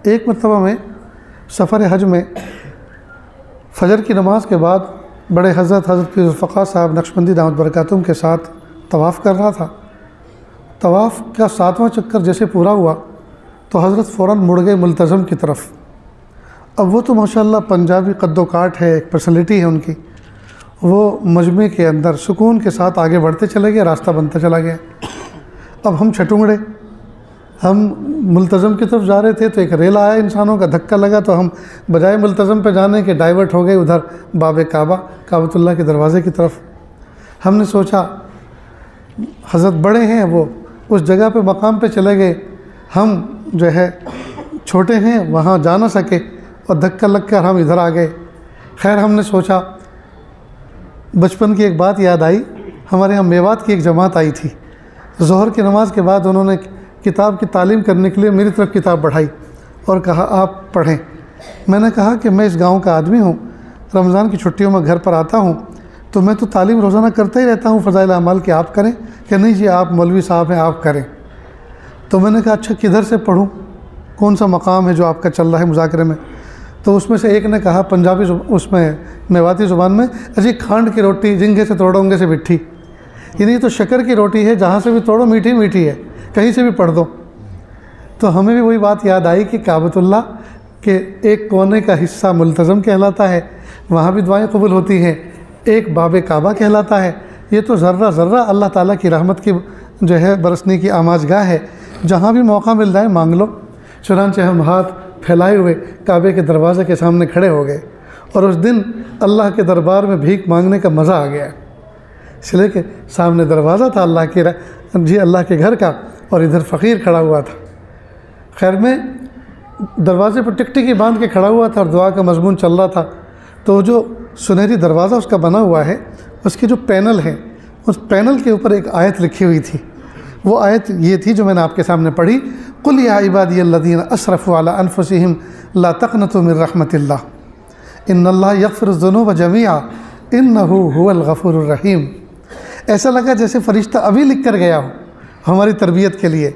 एक मरतबा में सफ़र हज में फ़जर की नमाज के बाद बड़े हज़रत पीर ज़ुल्फ़िकार साहब नक्शबंदी दामत बरकातुहूम के साथ तवाफ़ कर रहा था। तवाफ़ का 7वां चक्कर जैसे पूरा हुआ तो हज़रत फ़ौरन मुड़ गए मुल्तज़म की तरफ। अब वो तो माशाअल्लाह पंजाबी कद्दो काट है, एक पर्सनैलिटी है उनकी। वो मजमे के अंदर सुकून के साथ आगे बढ़ते चले गए, रास्ता बनता चला गया। अब हम छटुंगड़े, हम मुल्तज़म की तरफ जा रहे थे तो एक रेला आया, इंसानों का धक्का लगा तो हम बजाय मुल्तज़म पे जाने के डाइवर्ट हो गए उधर बाब काबा, काबतुल्लाह के दरवाज़े की तरफ। हमने सोचा हज़रत बड़े हैं, वो उस जगह पे मकाम पे चले गए, हम जो है छोटे हैं वहाँ जा ना सके और धक्का लग कर हम इधर आ गए। खैर हमने सोचा, बचपन की एक बात याद आई, हमारे यहाँ मेवात की एक जमात आई थी। ज़ोहर की नमाज़ के बाद उन्होंने किताब की तालीम करने के लिए मेरी तरफ किताब बढ़ाई और कहा आप पढ़ें। मैंने कहा कि मैं इस गांव का आदमी हूँ, रमज़ान की छुट्टियों में घर पर आता हूँ तो मैं तो तालीम रोज़ाना करता ही रहता हूँ फ़ज़ाइल अमाल की, आप करें। कि नहीं जी आप मौलवी साहब हैं, आप करें। तो मैंने कहा अच्छा किधर से पढ़ूँ, कौन सा मकाम है जो आपका चल रहा है मुज़ाकरे में। तो उसमें से एक ने कहा पंजाबी उसमें मेवाती ज़ुबान में, अजी खांड की रोटी जिंगे से तोड़ो उंगे से मिट्ठी, यानी तो शक्कर की रोटी है, जहाँ से भी तोड़ो मीठी मीठी है, कहीं से भी पढ़ दो। तो हमें भी वही बात याद आई कि काबतुल्लाह के एक कोने का हिस्सा मुल्तज़म कहलाता है, वहाँ भी दुआएं कबूल होती हैं, एक बाब काबा कहलाता है। ये तो ज़र्रा ज़र्रा अल्लाह ताला की रहमत की जो है बरसने की आमाजगाह है, जहाँ भी मौका मिल जाए मांग लो। चुनांचे हम हाथ फैलाए हुए काबे के दरवाज़े के सामने खड़े हो गए और उस दिन अल्लाह के दरबार में भीख मांगने का मज़ा आ गया। इसलिए कि सामने दरवाज़ा था अल्लाह के घर का और इधर फ़कीर खड़ा हुआ था। खैर मैं दरवाज़े पर टिकटिकी बांध के खड़ा हुआ था और दुआ का मजमून चल रहा था। तो जो सुनहरी दरवाज़ा उसका बना हुआ है, उसके जो पैनल है, उस पैनल के ऊपर एक आयत लिखी हुई थी। वो आयत ये थी जो मैंने आपके सामने पढ़ी, कुल या इबादियल्लज़ीना असरफ़ू अला अनफुसिहिम ला तक़नतू मिन रहमतिल्लाह इन्नल्लाह यग़फ़िरुज़्ज़ुनूब जमीआ इन्नहु हुवल गफ़ूरुर रहीम। ऐसा लगा जैसे फ़रिश्ता अभी लिख कर गया हो हमारी तरबियत के लिए।